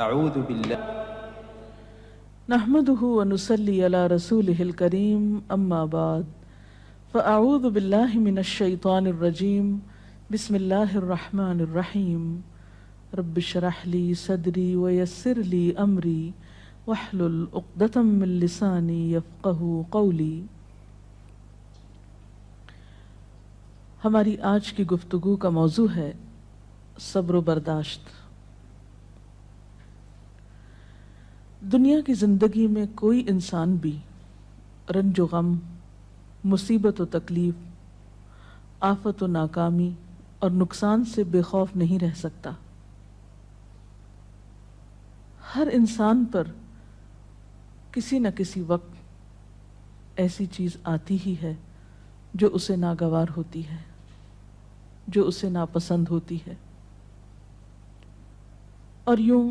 اعوذ باللہ نحمده ونصلي على رسوله الكريم اما بعد فاعوذ بالله من الشيطان الرجيم بسم الله الرحمن الرحيم رب اشرح لي صدري ويسر لي امري واحلل عقدة من لساني يفقهوا قولي۔ ہماری آج کی گفتگو کا موضوع ہے صبر و برداشت۔ دنیا کی زندگی میں کوئی انسان بھی رنج و غم، مصیبت و تکلیف، آفت و ناکامی اور نقصان سے بے خوف نہیں رہ سکتا۔ ہر انسان پر کسی نہ کسی وقت ایسی چیز آتی ہی ہے جو اسے ناگوار ہوتی ہے، جو اسے ناپسند ہوتی ہے، اور یوں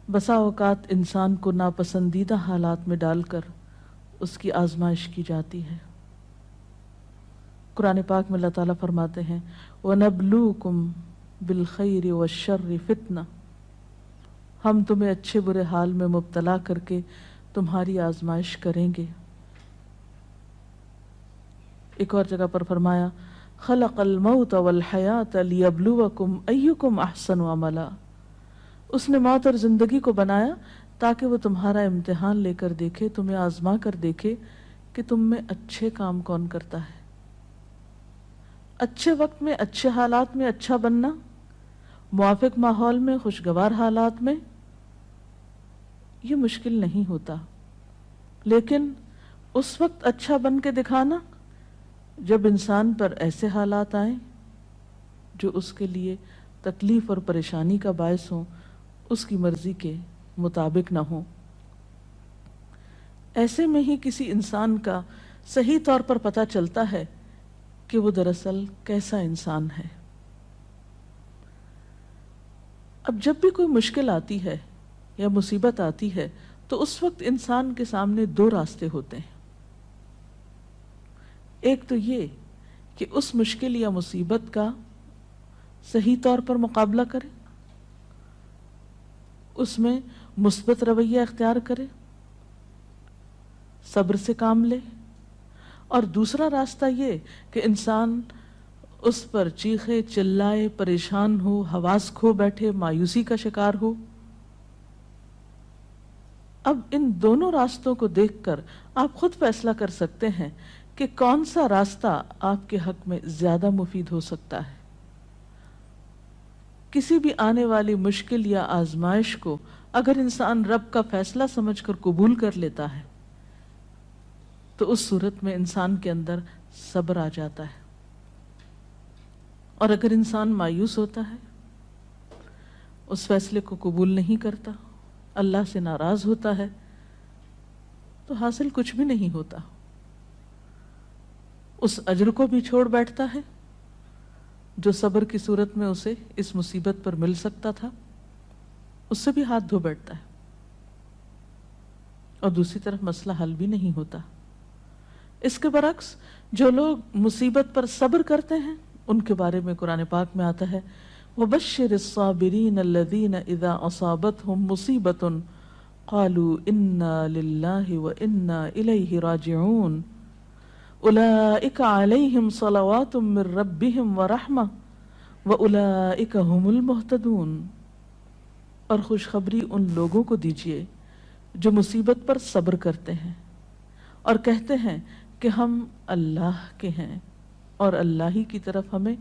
بسا اوقات انسان کو ناپسندیدہ حالات میں ڈال کر اس کی آزمائش کی جاتی ہے۔ قرآن پاک میں اللہ تعالیٰ فرماتے ہیں وَنَبْلُوكُمْ بِالْخَيْرِ وَالشَّرِّ فِتْنَةً، ہم تمہیں اچھے برے حال میں مبتلا کر کے تمہاری آزمائش کریں گے۔ ایک اور جگہ پر فرمایا خَلَقَ الْمَوْتَ وَالْحَيَاةَ لِيَبْلُوَكُمْ أَيُّكُمْ أَحْسَنُ عَمَلًا، اس نے موت اور زندگی کو بنایا تاکہ وہ تمہارا امتحان لے کر دیکھے، تمہیں آزما کر دیکھے کہ تم میں اچھے کام کون کرتا ہے۔ اچھے وقت میں، اچھے حالات میں اچھا بننا، موافق ماحول میں، خوشگوار حالات میں، یہ مشکل نہیں ہوتا، لیکن اس وقت اچھا بن کے دکھانا جب انسان پر ایسے حالات آئیں جو اس کے لیے تکلیف اور پریشانی کا باعث ہوں، اس کی مرضی کے مطابق نہ ہوں۔ ایسے میں ہی کسی انسان کا صحیح طور پر پتہ چلتا ہے کہ وہ دراصل کیسا انسان ہے۔ اب جب بھی کوئی مشکل آتی ہے یا مصیبت آتی ہے تو اس وقت انسان کے سامنے دو راستے ہوتے ہیں۔ ایک تو یہ کہ اس مشکل یا مصیبت کا صحیح طور پر مقابلہ کرے، اس میں مثبت رویہ اختیار کرے، صبر سے کام لے، اور دوسرا راستہ یہ کہ انسان اس پر چیخے چلائے، پریشان ہو، حواس کھو بیٹھے، مایوسی کا شکار ہو۔ اب ان دونوں راستوں کو دیکھ کر آپ خود فیصلہ کر سکتے ہیں کہ کون سا راستہ آپ کے حق میں زیادہ مفید ہو سکتا ہے۔ کسی بھی آنے والی مشکل یا آزمائش کو اگر انسان رب کا فیصلہ سمجھ کر قبول کر لیتا ہے تو اس صورت میں انسان کے اندر صبر آ جاتا ہے، اور اگر انسان مایوس ہوتا ہے، اس فیصلے کو قبول نہیں کرتا، اللہ سے ناراض ہوتا ہے، تو حاصل کچھ بھی نہیں ہوتا، اس اجر کو بھی چھوڑ بیٹھتا ہے جو صبر کی صورت میں اسے اس مصیبت پر مل سکتا تھا، اس سے بھی ہاتھ دھو بیٹھتا ہے، اور دوسری طرف مسئلہ حل بھی نہیں ہوتا۔ اس کے برعکس جو لوگ مصیبت پر صبر کرتے ہیں ان کے بارے میں قرآن پاک میں آتا ہے وَبَشِّرِ الصَّابِرِينَ الَّذِينَ إِذَا أَصَابَتْهُمْ مُصِيبَةٌ قَالُوا إِنَّا لِلَّهِ وَإِنَّا إِلَيْهِ رَاجِعُونَ أُولَئِكَ عَلَيْهِمْ صَلَوَاتٌ مِّن رَّبِّهِمْ وَرَحْمَةٌ وَأُولَئِكَ هُمُ الْمُهْتَدُونَ، اور خوشخبری ان لوگوں کو دیجیے جو مصیبت پر صبر کرتے ہیں اور کہتے ہیں کہ ہم اللہ کے ہیں اور اللہ ہی کی طرف ہمیں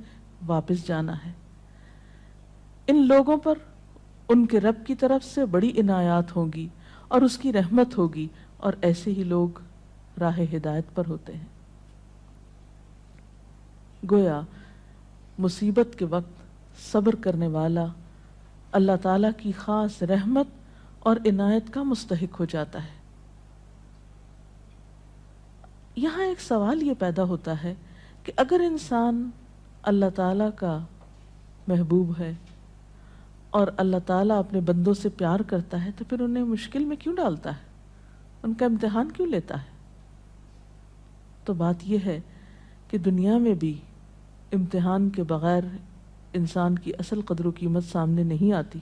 واپس جانا ہے۔ ان لوگوں پر ان کے رب کی طرف سے بڑی عنایات ہوں گی اور اس کی رحمت ہوگی، اور ایسے ہی لوگ راہ ہدایت پر ہوتے ہیں۔ گویا مصیبت کے وقت صبر کرنے والا اللہ تعالیٰ کی خاص رحمت اور عنایت کا مستحق ہو جاتا ہے۔ یہاں ایک سوال یہ پیدا ہوتا ہے کہ اگر انسان اللہ تعالیٰ کا محبوب ہے اور اللہ تعالیٰ اپنے بندوں سے پیار کرتا ہے تو پھر انہیں مشکل میں کیوں ڈالتا ہے، ان کا امتحان کیوں لیتا ہے؟ تو بات یہ ہے کہ دنیا میں بھی امتحان کے بغیر انسان کی اصل قدر و قیمت سامنے نہیں آتی۔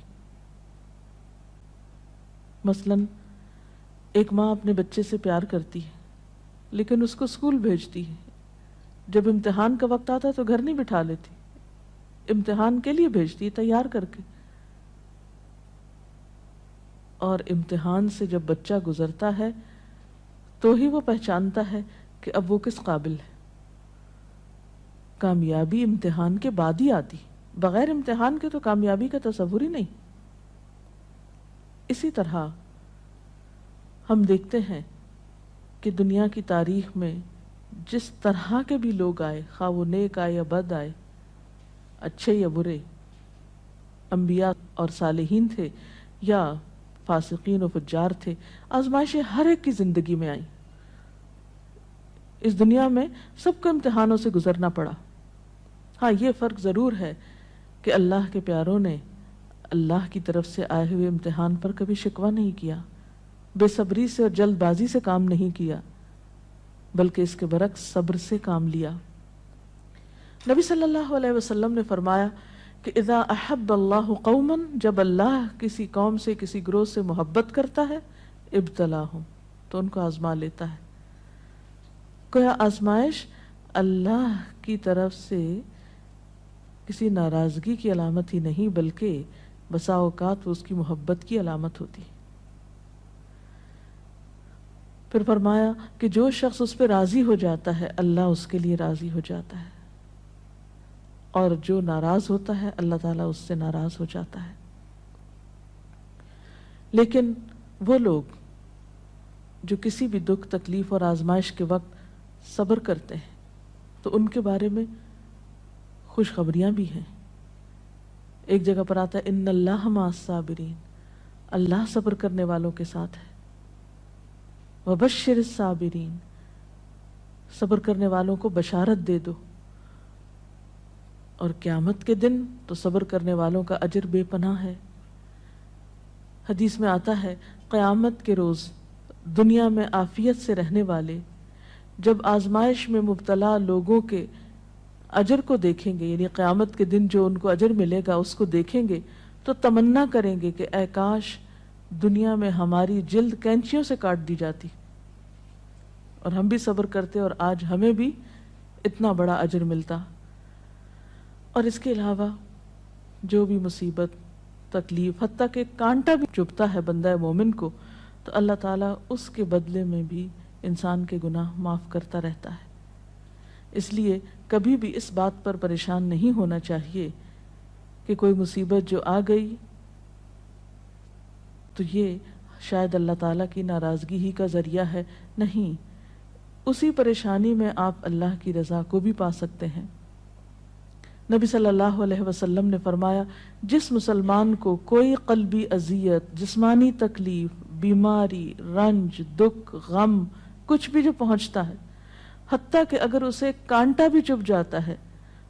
مثلاً ایک ماں اپنے بچے سے پیار کرتی ہے لیکن اس کو اسکول بھیجتی ہے، جب امتحان کا وقت آتا ہے تو گھر نہیں بٹھا لیتی، امتحان کے لیے بھیجتی ہے تیار کر کے، اور امتحان سے جب بچہ گزرتا ہے تو ہی وہ پہچانتا ہے کہ اب وہ کس قابل ہے۔ کامیابی امتحان کے بعد ہی آتی، بغیر امتحان کے تو کامیابی کا تصور ہی نہیں۔ اسی طرح ہم دیکھتے ہیں کہ دنیا کی تاریخ میں جس طرح کے بھی لوگ آئے، خواہ وہ نیک آئے یا بد آئے، اچھے یا برے، انبیاء اور صالحین تھے یا فاسقین و فجار تھے، آزمائشیں ہر ایک کی زندگی میں آئیں۔ اس دنیا میں سب کو امتحانوں سے گزرنا پڑا۔ ہاں، یہ فرق ضرور ہے کہ اللہ کے پیاروں نے اللہ کی طرف سے آئے ہوئے امتحان پر کبھی شکوہ نہیں کیا، بے صبری سے اور جلد بازی سے کام نہیں کیا، بلکہ اس کے برعکس صبر سے کام لیا۔ نبی صلی اللہ علیہ وسلم نے فرمایا کہ اذا احب اللہ قوما، جب اللہ کسی قوم سے، کسی گروہ سے محبت کرتا ہے، ابتلاہم، تو ان کو آزما لیتا ہے۔ گویا آزمائش اللہ کی طرف سے کسی ناراضگی کی علامت ہی نہیں، بلکہ بسا اوقات وہ اس کی محبت کی علامت ہوتی ہے۔ پھر فرمایا کہ جو شخص اس پہ راضی ہو جاتا ہے اللہ اس کے لیے راضی ہو جاتا ہے، اور جو ناراض ہوتا ہے اللہ تعالیٰ اس سے ناراض ہو جاتا ہے۔ لیکن وہ لوگ جو کسی بھی دکھ، تکلیف اور آزمائش کے وقت صبر کرتے ہیں تو ان کے بارے میں خوشخبریاں بھی ہیں۔ ایک جگہ پر آتا ہے ان اللہ مع الصابرین، اللہ صبر کرنے والوں کے ساتھ ہے۔ وبشر الصابرین، صبر کرنے والوں کو بشارت دے دو، اور قیامت کے دن تو صبر کرنے والوں کا اجر بے پناہ ہے۔ حدیث میں آتا ہے قیامت کے روز دنیا میں عافیت سے رہنے والے جب آزمائش میں مبتلا لوگوں کے اجر کو دیکھیں گے، یعنی قیامت کے دن جو ان کو اجر ملے گا اس کو دیکھیں گے تو تمنا کریں گے کہ اے کاش دنیا میں ہماری جلد کینچیوں سے کاٹ دی جاتی اور ہم بھی صبر کرتے اور آج ہمیں بھی اتنا بڑا اجر ملتا۔ اور اس کے علاوہ جو بھی مصیبت، تکلیف، حتیٰ کہ کانٹا بھی چبھتا ہے بندہ مومن کو، تو اللہ تعالیٰ اس کے بدلے میں بھی انسان کے گناہ معاف کرتا رہتا ہے۔ اس لیے کبھی بھی اس بات پر پریشان نہیں ہونا چاہیے کہ کوئی مصیبت جو آ گئی تو یہ شاید اللہ تعالیٰ کی ناراضگی ہی کا ذریعہ ہے، نہیں، اسی پریشانی میں آپ اللہ کی رضا کو بھی پا سکتے ہیں۔ نبی صلی اللہ علیہ وسلم نے فرمایا جس مسلمان کو کوئی قلبی اذیت، جسمانی تکلیف، بیماری، رنج، دکھ، غم، کچھ بھی جو پہنچتا ہے، حتیٰ کہ اگر اسے کانٹا بھی چبھ جاتا ہے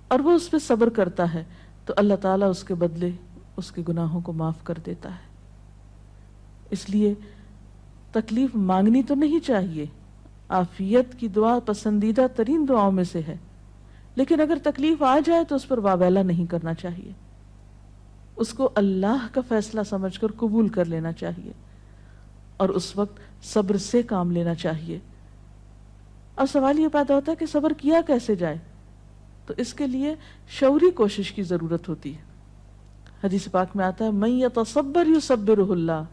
اور وہ اس پہ صبر کرتا ہے تو اللہ تعالیٰ اس کے بدلے اس کے گناہوں کو معاف کر دیتا ہے۔ اس لیے تکلیف مانگنی تو نہیں چاہیے، عافیت کی دعا پسندیدہ ترین دعاؤں میں سے ہے، لیکن اگر تکلیف آ جائے تو اس پر واویلا نہیں کرنا چاہیے، اس کو اللہ کا فیصلہ سمجھ کر قبول کر لینا چاہیے اور اس وقت صبر سے کام لینا چاہیے۔ اب سوال یہ پیدا ہوتا ہے کہ صبر کیا کیسے جائے؟ تو اس کے لیے شعوری کوشش کی ضرورت ہوتی ہے۔ حدیث پاک میں آتا ہے من یتصبر یصبرہ اللہ،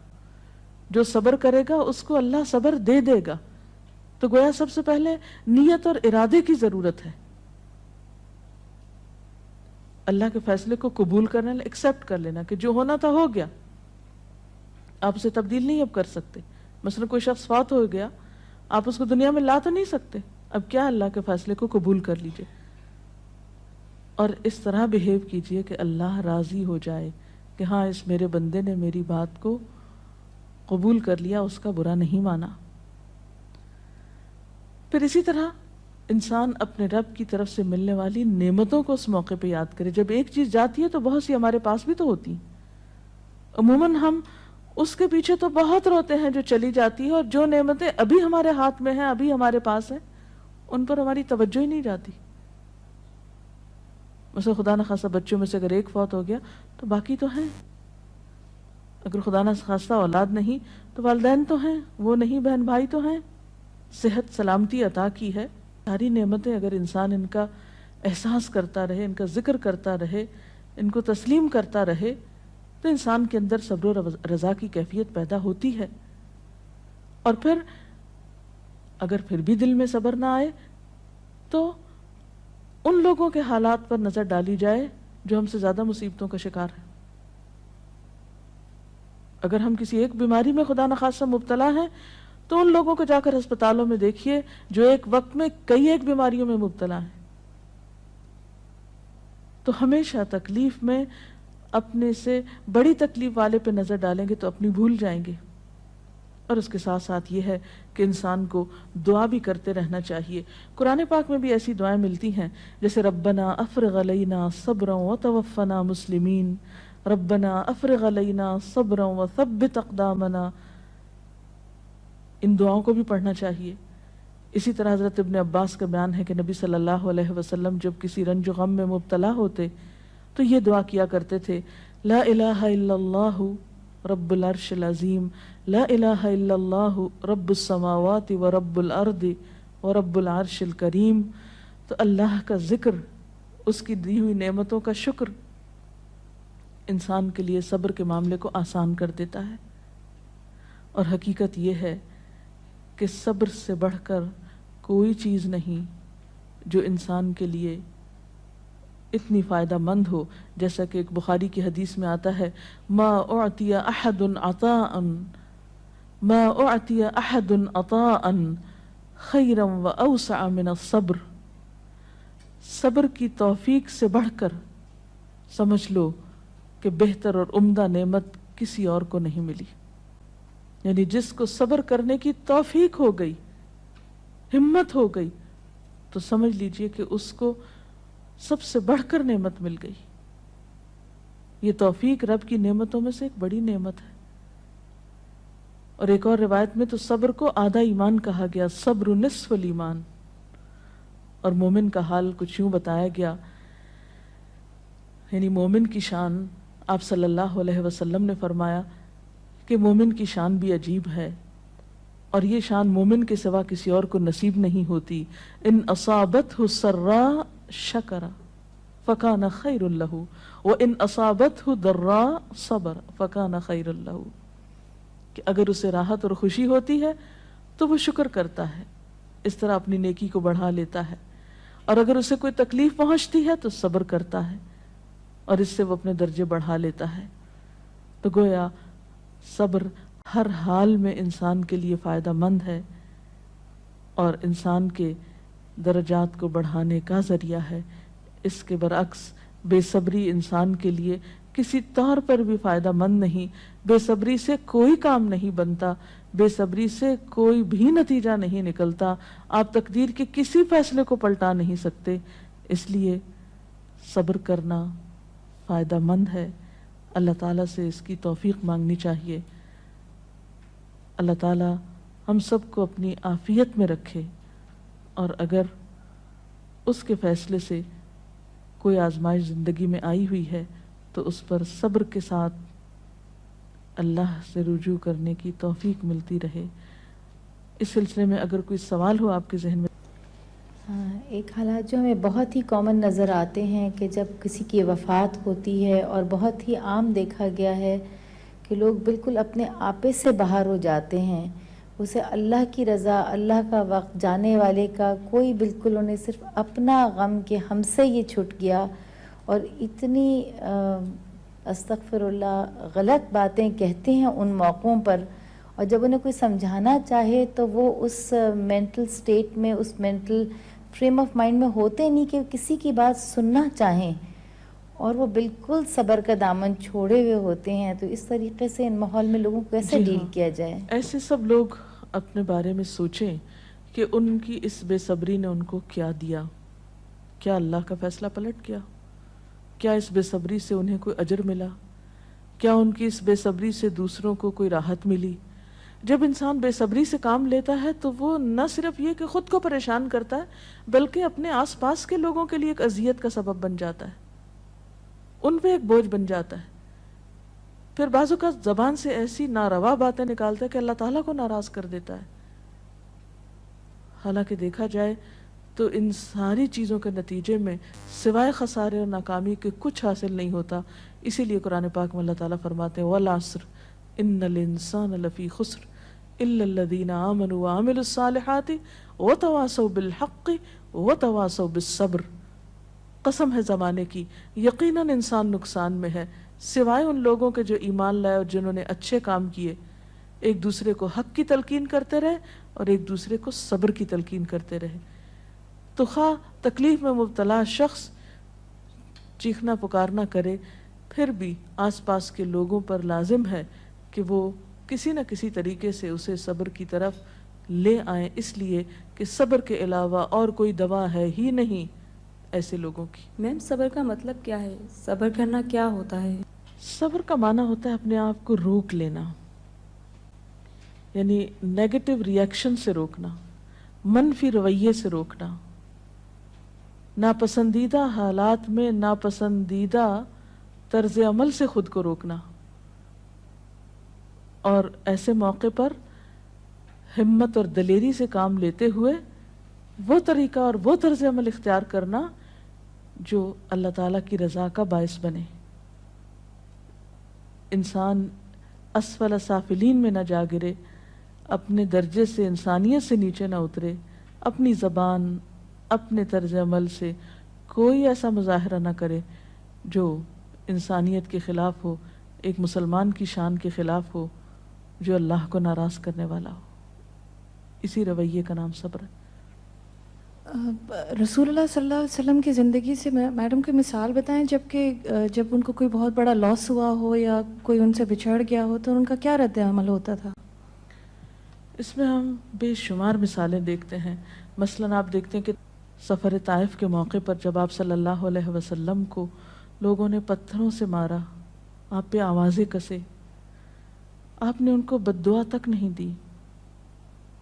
جو صبر کرے گا اس کو اللہ صبر دے دے گا۔ تو گویا سب سے پہلے نیت اور ارادے کی ضرورت ہے، اللہ کے فیصلے کو قبول کرنا، ایکسپٹ کر لینا کہ جو ہونا تھا ہو گیا، آپ اسے تبدیل نہیں اب کر سکتے۔ مثلا کوئی شخص فوت ہو گیا، آپ اس کو دنیا میں لا تو نہیں سکتے، اب کیا اللہ کے فیصلے کو قبول کر لیجئے اور اس طرح بہیو کیجئے کہ اللہ راضی ہو جائے کہ ہاں اس میرے بندے نے میری بات کو قبول کر لیا، اس کا برا نہیں مانا۔ پھر اسی طرح انسان اپنے رب کی طرف سے ملنے والی نعمتوں کو اس موقع پہ یاد کرے۔ جب ایک چیز جاتی ہے تو بہت سی ہمارے پاس بھی تو ہوتی ہیں، عموماً ہم اس کے پیچھے تو بہت روتے ہیں جو چلی جاتی ہے، اور جو نعمتیں ابھی ہمارے ہاتھ میں ہیں، ابھی ہمارے پاس ہیں، ان پر ہماری توجہ ہی نہیں جاتی۔ مثلا خدا نخواستہ بچوں میں سے اگر ایک فوت ہو گیا تو باقی تو ہیں۔ اگر خدا نہ خواستہ اولاد نہیں تو والدین تو ہیں، وہ نہیں بہن بھائی تو ہیں، صحت سلامتی عطا کی ہے، ساری نعمتیں اگر انسان ان کا احساس کرتا رہے، ان کا ذکر کرتا رہے، ان کو تسلیم کرتا رہے، تو انسان کے اندر صبر و رضا کی کیفیت پیدا ہوتی ہے۔ اور پھر اگر پھر بھی دل میں صبر نہ آئے تو ان لوگوں کے حالات پر نظر ڈالی جائے جو ہم سے زیادہ مصیبتوں کا شکار ہیں۔ اگر ہم کسی ایک بیماری میں خدا نخواستہ مبتلا ہیں تو ان لوگوں کو جا کر ہسپتالوں میں دیکھیے جو ایک وقت میں کئی ایک بیماریوں میں مبتلا ہیں۔ تو ہمیشہ تکلیف میں اپنے سے بڑی تکلیف والے پہ نظر ڈالیں گے تو اپنی بھول جائیں گے۔ اور اس کے ساتھ ساتھ یہ ہے کہ انسان کو دعا بھی کرتے رہنا چاہیے۔ قرآن پاک میں بھی ایسی دعائیں ملتی ہیں جیسے ربنا افرغ علینا صبرا وتوفنا مسلمین، ربنا افرغ علینا صبرا وثبت اقدامنا، ان دعاؤں کو بھی پڑھنا چاہیے۔ اسی طرح حضرت ابن عباس کا بیان ہے کہ نبی صلی اللہ علیہ وسلم جب کسی رنج و غم میں مبتلا ہوتے تو یہ دعا کیا کرتے تھے، لا الہ الا اللہ رب العرش العظیم، لا الہ الا اللہ رب السماوات و رب الارض و رب العرش الکریم۔ تو اللہ کا ذکر، اس کی دی ہوئی نعمتوں کا شکر انسان کے لیے صبر کے معاملے کو آسان کر دیتا ہے۔ اور حقیقت یہ ہے کہ صبر سے بڑھ کر کوئی چیز نہیں جو انسان کے لیے اتنی فائدہ مند ہو، جیسا کہ ایک بخاری کی حدیث میں آتا ہے، ما اعطی احد عطاء ما اعطی احد عطاء خیرا واوسع من الصبر۔ صبر کی توفیق سے بڑھ کر سمجھ لو کہ بہتر اور عمدہ نعمت کسی اور کو نہیں ملی۔ یعنی جس کو صبر کرنے کی توفیق ہو گئی، ہمت ہو گئی، تو سمجھ لیجئے کہ اس کو سب سے بڑھ کر نعمت مل گئی۔ یہ توفیق رب کی نعمتوں میں سے ایک بڑی نعمت ہے۔ اور ایک اور روایت میں تو صبر کو آدھا ایمان کہا گیا، صبر نصف الایمان۔ اور مومن کا حال کچھ یوں بتایا گیا، یعنی مومن کی شان، آپ صلی اللہ علیہ وسلم نے فرمایا کہ مومن کی شان بھی عجیب ہے، اور یہ شان مومن کے سوا کسی اور کو نصیب نہیں ہوتی۔ ان اصابتہ سراء شکر فکان خیر لہ وان اصابتہ ضراء صبر فکان خیر لہ، کہ اگر اسے راحت اور خوشی ہوتی ہے تو وہ شکر کرتا ہے، اس طرح اپنی نیکی کو بڑھا لیتا ہے، اور اگر اسے کوئی تکلیف پہنچتی ہے تو صبر کرتا ہے، اور اس سے وہ اپنے درجے بڑھا لیتا ہے۔ تو گویا صبر ہر حال میں انسان کے لیے فائدہ مند ہے اور انسان کے درجات کو بڑھانے کا ذریعہ ہے۔ اس کے برعکس بے صبری انسان کے لیے کسی طور پر بھی فائدہ مند نہیں۔ بے صبری سے کوئی کام نہیں بنتا، بے صبری سے کوئی بھی نتیجہ نہیں نکلتا، آپ تقدیر کے کسی فیصلے کو پلٹا نہیں سکتے۔ اس لیے صبر کرنا فائدہ مند ہے۔ اللہ تعالیٰ سے اس کی توفیق مانگنی چاہیے۔ اللہ تعالیٰ ہم سب کو اپنی عافیت میں رکھے، اور اگر اس کے فیصلے سے کوئی آزمائش زندگی میں آئی ہوئی ہے تو اس پر صبر کے ساتھ اللہ سے رجوع کرنے کی توفیق ملتی رہے۔ اس سلسلے میں اگر کوئی سوال ہو آپ کے ذہن میں۔ ایک حالات جو ہمیں بہت ہی کامن نظر آتے ہیں کہ جب کسی کی وفات ہوتی ہے، اور بہت ہی عام دیکھا گیا ہے کہ لوگ بالکل اپنے آپے سے باہر ہو جاتے ہیں، اسے اللہ کی رضا، اللہ کا وقت، جانے والے کا کوئی بالکل انہیں صرف اپنا غم کہ ہم سے یہ چھٹ گیا، اور اتنی استغفر اللہ غلط باتیں کہتے ہیں ان موقعوں پر، اور جب انہیں کوئی سمجھانا چاہے تو وہ اس مینٹل سٹیٹ میں، اس مینٹل فریم آف مائنڈ میں ہوتے نہیں کہ کسی کی بات سننا چاہیں، اور وہ بالکل صبر کا دامن چھوڑے ہوئے ہوتے ہیں۔ تو اس طریقے سے ان ماحول میں لوگوں کو کیسے ڈیل کیا جائے؟ ایسے سب لوگ اپنے بارے میں سوچیں کہ ان کی اس بے صبری نے ان کو کیا دیا، کیا اللہ کا فیصلہ پلٹ گیا؟ کیا اس بے صبری سے انہیں کوئی اجر ملا؟ کیا ان کی اس بے صبری سے دوسروں کو کوئی راحت ملی؟ جب انسان بے صبری سے کام لیتا ہے تو وہ نہ صرف یہ کہ خود کو پریشان کرتا ہے بلکہ اپنے آس پاس کے لوگوں کے لیے ایک اذیت کا سبب بن جاتا ہے، ان پہ ایک بوجھ بن جاتا ہے۔ پھر بعض اوقات زبان سے ایسی ناروا باتیں نکالتا ہے کہ اللہ تعالیٰ کو ناراض کر دیتا ہے. حالانکہ دیکھا جائے تو ان ساری چیزوں کے نتیجے میں سوائے خسارے اور ناکامی کے کچھ حاصل نہیں ہوتا. اسی لیے قرآن پاک میں اللہ تعالیٰ فرماتے ہیں وَالْعَصْرِ إِنَّ الْإِنسَانَ لَفِي خُسْرٍ إِلَّا الَّذِينَ آمَنُوا وَعَمِلُوا الصَّالِحَاتِ وَتَوَاصَوْا بِالْحَقِّ وَتَوَاصَوْا بِالصَّبْرِ. قسم ہے زمانے کی، یقیناً انسان نقصان میں ہے سوائے ان لوگوں کے جو ایمان لائے اور جنہوں نے اچھے کام کیے، ایک دوسرے کو حق کی تلقین کرتے رہے اور ایک دوسرے کو صبر کی تلقین کرتے رہے. تو خواہ تکلیف میں مبتلا شخص چیخنا پکارنا کرے، پھر بھی آس پاس کے لوگوں پر لازم ہے کہ وہ کسی نہ کسی طریقے سے اسے صبر کی طرف لے آئیں، اس لیے کہ صبر کے علاوہ اور کوئی دوا ہے ہی نہیں ایسے لوگوں کی. میم صبر کا مطلب کیا ہے؟ صبر کرنا کیا ہوتا ہے؟ صبر کا معنی ہوتا ہے اپنے آپ کو روک لینا، یعنی نیگیٹو ریئیکشن سے روکنا، منفی رویے سے روکنا، ناپسندیدہ حالات میں ناپسندیدہ طرز عمل سے خود کو روکنا، اور ایسے موقع پر ہمت اور دلیری سے کام لیتے ہوئے وہ طریقہ اور وہ طرز عمل اختیار کرنا جو اللہ تعالیٰ کی رضا کا باعث بنے. انسان اسفل سافلین میں نہ جا گرے، اپنے درجے سے انسانیت سے نیچے نہ اترے، اپنی زبان اپنے طرز عمل سے کوئی ایسا مظاہرہ نہ کرے جو انسانیت کے خلاف ہو، ایک مسلمان کی شان کے خلاف ہو، جو اللہ کو ناراض کرنے والا ہو. اسی رویے کا نام صبر ہے. رسول اللہ صلی اللہ علیہ وسلم کی زندگی سے میڈم کی مثال بتائیں، جب ان کو کوئی بہت بڑا لاس ہوا ہو یا کوئی ان سے بچھڑ گیا ہو تو ان کا کیا رد عمل ہوتا تھا؟ اس میں ہم بے شمار مثالیں دیکھتے ہیں. مثلاً آپ دیکھتے ہیں کہ سفر طائف کے موقع پر جب آپ صلی اللہ علیہ وسلم کو لوگوں نے پتھروں سے مارا، آپ پہ آوازیں کسے، آپ نے ان کو بد دعا تک نہیں دی،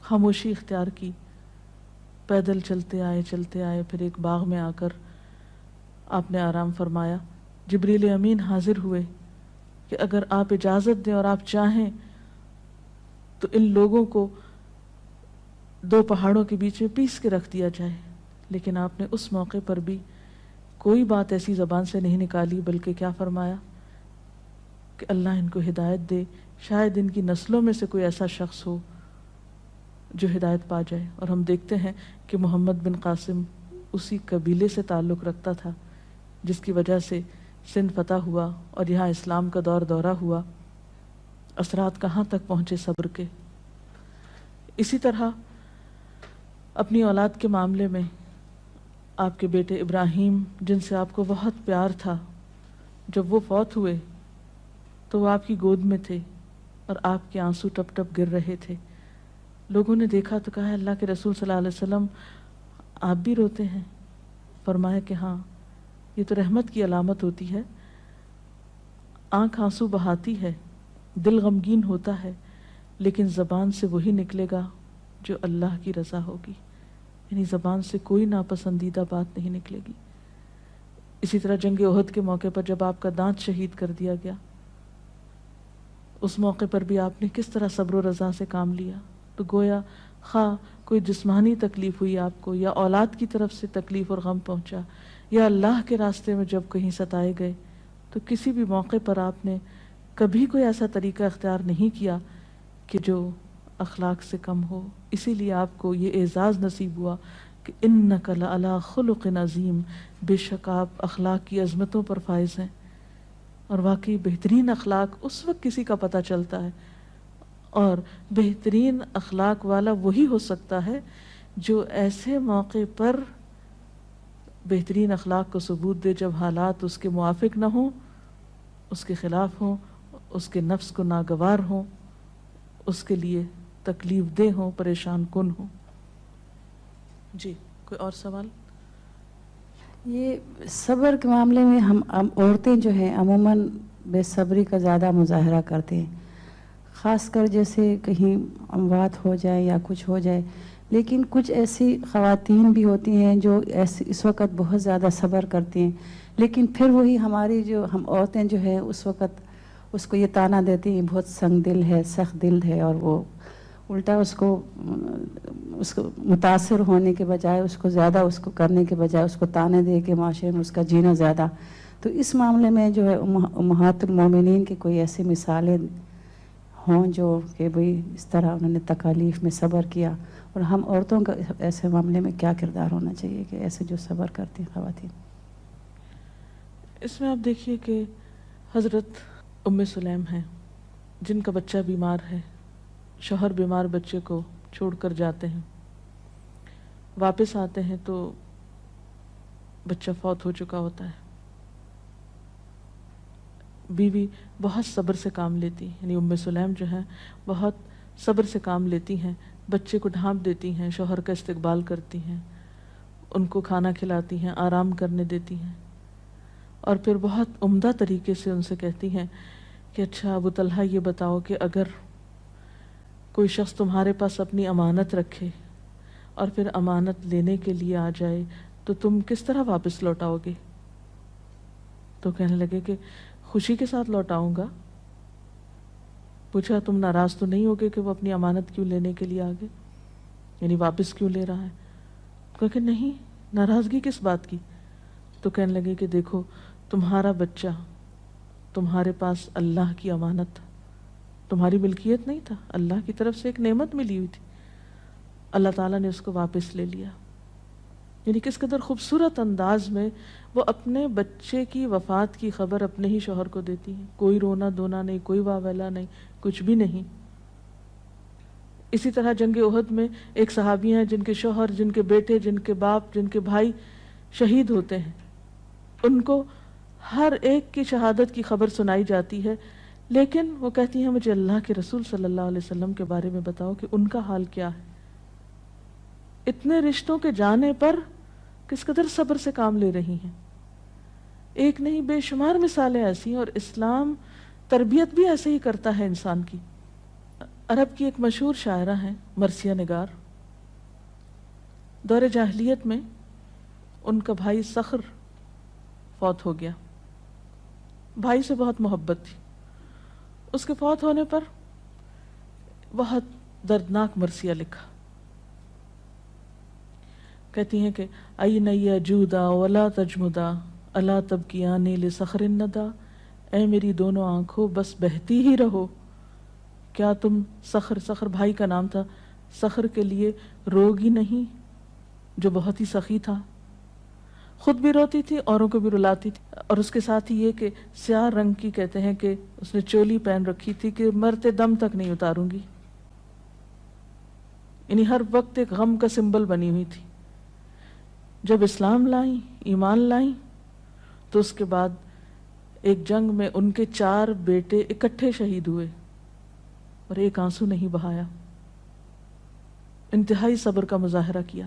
خاموشی اختیار کی، پیدل چلتے آئے، پھر ایک باغ میں آ کر آپ نے آرام فرمایا. جبریل امین حاضر ہوئے کہ اگر آپ اجازت دیں اور آپ چاہیں تو ان لوگوں کو دو پہاڑوں کے بیچ میں پیس کے رکھ دیا جائے. لیکن آپ نے اس موقع پر بھی کوئی بات ایسی زبان سے نہیں نکالی، بلکہ کیا فرمایا کہ اللہ ان کو ہدایت دے، شاید ان کی نسلوں میں سے کوئی ایسا شخص ہو جو ہدایت پا جائے. اور ہم دیکھتے ہیں کہ محمد بن قاسم اسی قبیلے سے تعلق رکھتا تھا جس کی وجہ سے سندھ فتح ہوا اور یہاں اسلام کا دورہ ہوا. اثرات کہاں تک پہنچے صبر کے. اسی طرح اپنی اولاد کے معاملے میں آپ کے بیٹے ابراہیم، جن سے آپ کو بہت پیار تھا، جب وہ فوت ہوئے تو وہ آپ کی گود میں تھے اور آپ کے آنسو ٹپ ٹپ گر رہے تھے. لوگوں نے دیکھا تو کہا اللہ کے رسول صلی اللہ علیہ وسلم آپ بھی روتے ہیں؟ فرمایا کہ ہاں، یہ تو رحمت کی علامت ہوتی ہے. آنکھ آنسو بہاتی ہے، دل غمگین ہوتا ہے، لیکن زبان سے وہی نکلے گا جو اللہ کی رضا ہوگی، یعنی زبان سے کوئی ناپسندیدہ بات نہیں نکلے گی. اسی طرح جنگ احد کے موقع پر جب آپ کا دانت شہید کر دیا گیا، اس موقع پر بھی آپ نے کس طرح صبر و رضا سے کام لیا. تو گویا خواہ کوئی جسمانی تکلیف ہوئی آپ کو، یا اولاد کی طرف سے تکلیف اور غم پہنچا، یا اللہ کے راستے میں جب کہیں ستائے گئے، تو کسی بھی موقع پر آپ نے کبھی کوئی ایسا طریقہ اختیار نہیں کیا کہ جو اخلاق سے کم ہو. اسی لیے آپ کو یہ اعزاز نصیب ہوا کہ انک لعلی خلق عظیم، بے شک آپ اخلاق کی عظمتوں پر فائز ہیں. اور واقعی بہترین اخلاق اس وقت کسی کا پتہ چلتا ہے، اور بہترین اخلاق والا وہی ہو سکتا ہے جو ایسے موقع پر بہترین اخلاق کو ثبوت دے جب حالات اس کے موافق نہ ہوں، اس کے خلاف ہوں، اس کے نفس کو ناگوار ہوں، اس کے لیے تکلیف دہ ہوں، پریشان کن ہوں. جی کوئی اور سوال؟ یہ صبر کے معاملے میں ہم عورتیں جو ہیں عموماً بے صبری کا زیادہ مظاہرہ کرتے ہیں، خاص کر جیسے کہیں اموات ہو جائے یا کچھ ہو جائے. لیکن کچھ ایسی خواتین بھی ہوتی ہیں جو اس وقت بہت زیادہ صبر کرتی ہیں، لیکن پھر وہی ہماری جو ہم عورتیں جو ہیں اس وقت اس کو یہ تانا دیتی ہیں بہت سنگ دل ہے، سخت دل ہے، اور وہ الٹا اس کو متاثر ہونے کے بجائے، اس کو زیادہ اس کو کرنے کے بجائے اس کو تانے دے کے معاشرے میں اس کا جینا زیادہ. تو اس معاملے میں جو ہے امہات المومنین کی کوئی ایسی مثالیں ہوں جو کہ بھئی اس طرح انہوں نے تکالیف میں صبر کیا، اور ہم عورتوں کا ایسے معاملے میں کیا کردار ہونا چاہیے کہ ایسے جو صبر کرتی ہیں خواتین؟ اس میں آپ دیکھیے کہ حضرت ام سلیم ہیں جن کا بچہ بیمار ہے، شوہر بیمار بچے کو چھوڑ کر جاتے ہیں، واپس آتے ہیں تو بچہ فوت ہو چکا ہوتا ہے. بیوی بہت صبر سے کام لیتی، یعنی ام سلیم جو ہے بہت صبر سے کام لیتی ہیں، بچے کو ڈھانپ دیتی ہیں، شوہر کا استقبال کرتی ہیں، ان کو کھانا کھلاتی ہیں، آرام کرنے دیتی ہیں، اور پھر بہت عمدہ طریقے سے ان سے کہتی ہیں کہ اچھا ابو طلحہ یہ بتاؤ کہ اگر کوئی شخص تمہارے پاس اپنی امانت رکھے اور پھر امانت لینے کے لیے آ جائے تو تم کس طرح واپس لوٹاؤ گے؟ تو کہنے لگے کہ خوشی کے ساتھ لوٹاؤں گا. پوچھا تم ناراض تو نہیں ہوگے کہ وہ اپنی امانت کیوں لینے کے لیے آگے، یعنی واپس کیوں لے رہا ہے؟ کہا کہ نہیں، ناراضگی کس بات کی؟ تو کہنے لگے کہ دیکھو تمہارا بچہ تمہارے پاس اللہ کی امانت تھا، تمہاری ملکیت نہیں تھا، اللہ کی طرف سے ایک نعمت ملی ہوئی تھی، اللہ تعالیٰ نے اس کو واپس لے لیا. یعنی کس قدر خوبصورت انداز میں وہ اپنے بچے کی وفات کی خبر اپنے ہی شوہر کو دیتی ہیں، کوئی رونا دھونا نہیں، کوئی واویلا نہیں، کچھ بھی نہیں. اسی طرح جنگ احد میں ایک صحابی ہیں جن کے شوہر، جن کے بیٹے، جن کے باپ، جن کے بھائی شہید ہوتے ہیں، ان کو ہر ایک کی شہادت کی خبر سنائی جاتی ہے، لیکن وہ کہتی ہیں مجھے اللہ کے رسول صلی اللہ علیہ وسلم کے بارے میں بتاؤ کہ ان کا حال کیا ہے. اتنے رشتوں کے جانے پر کس قدر صبر سے کام لے رہی ہیں. ایک نہیں بے شمار مثالیں ایسی ہیں، اور اسلام تربیت بھی ایسے ہی کرتا ہے انسان کی. عرب کی ایک مشہور شاعرہ ہیں مرثیہ نگار. دور جاہلیت میں ان کا بھائی صخر فوت ہو گیا. بھائی سے بہت محبت تھی. اس کے فوت ہونے پر بہت دردناک مرثیہ لکھا. کہتی ہیں کہ این یجودا ولا تجمدا الا تبکیانی لصخر الندى، اے میری دونوں آنکھوں بس بہتی ہی رہو، کیا تم صخر بھائی کا نام تھا، صخر کے لیے روگی نہیں جو بہت ہی سخی تھا، خود بھی روتی تھی، اوروں کو بھی رلاتی تھی. اور اس کے ساتھ ہی یہ کہ سیاہ رنگ کی کہتے ہیں کہ اس نے چولی پہن رکھی تھی کہ مرتے دم تک نہیں اتاروں گی، یعنی ہر وقت ایک غم کا سمبل بنی ہوئی تھی. جب اسلام لائیں، ایمان لائیں، تو اس کے بعد ایک جنگ میں ان کے 4 بیٹے اکٹھے شہید ہوئے اور ایک آنسو نہیں بہایا. انتہائی صبر کا مظاہرہ کیا.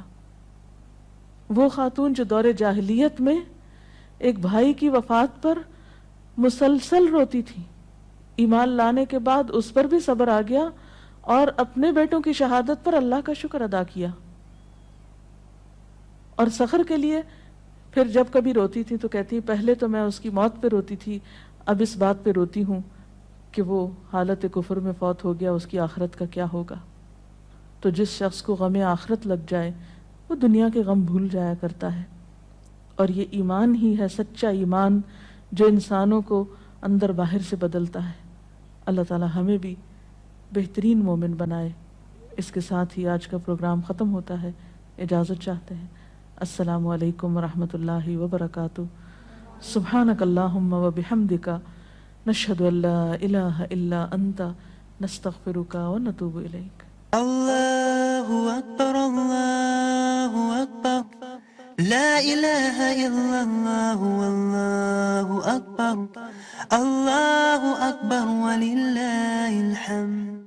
وہ خاتون جو دور جاہلیت میں ایک بھائی کی وفات پر مسلسل روتی تھی، ایمان لانے کے بعد اس پر بھی صبر آ گیا اور اپنے بیٹوں کی شہادت پر اللہ کا شکر ادا کیا. اور صخر کے لیے پھر جب کبھی روتی تھی تو کہتی پہلے تو میں اس کی موت پہ روتی تھی، اب اس بات پہ روتی ہوں کہ وہ حالت کفر میں فوت ہو گیا، اس کی آخرت کا کیا ہوگا. تو جس شخص کو غم آخرت لگ جائے وہ دنیا کے غم بھول جایا کرتا ہے. اور یہ ایمان ہی ہے، سچا ایمان، جو انسانوں کو اندر باہر سے بدلتا ہے. اللہ تعالی ہمیں بھی بہترین مومن بنائے. اس کے ساتھ ہی آج کا پروگرام ختم ہوتا ہے. اجازت چاہتے ہیں. السلام علیکم ورحمۃ اللہ وبرکاتہ. سبحانک اللہم وبحمدک، نشہد ان لا الہ الا انت، نستغفرک ونتوب الیک. اللہ اکبر اللہ اکبر، لا الہ الا اللہ واللہ اکبر، اللہ اکبر وللہ الحمد.